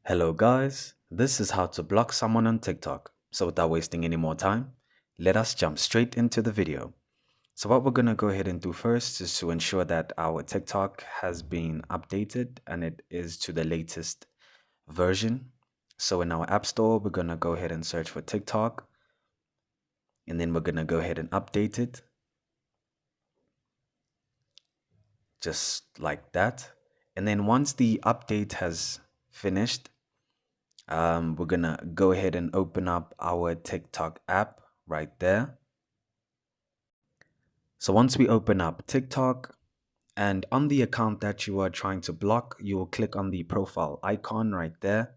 Hello guys, this is how to block someone on TikTok. So without wasting any more time, let us jump straight into the video. So what we're gonna go ahead and do first is to ensure that our TikTok has been updated and it is to the latest version. So in our App Store, we're gonna go ahead and search for TikTok and then we're gonna go ahead and update it just like that. And then once the update has finished, we're gonna go ahead and open up our TikTok app right there. So once we open up TikTok and on the account that you are trying to block, you will click on the profile icon right there.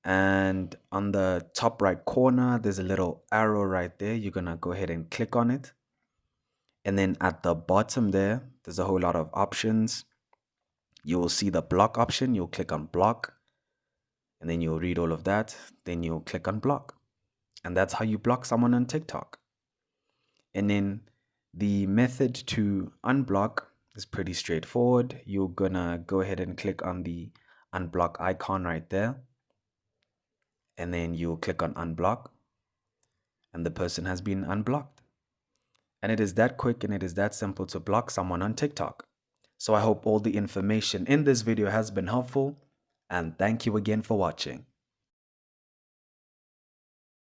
And on the top right corner, there's a little arrow right there. You're gonna go ahead and click on it. And then at the bottom there, there's a whole lot of options. You will see the block option. You'll click on block and then you'll read all of that. Then you'll click on block. And that's how you block someone on TikTok. And then the method to unblock is pretty straightforward. You're gonna go ahead and click on the unblock icon right there. And then you'll click on unblock. And the person has been unblocked. And it is that quick and it is that simple to block someone on TikTok. So I hope all the information in this video has been helpful. And thank you again for watching.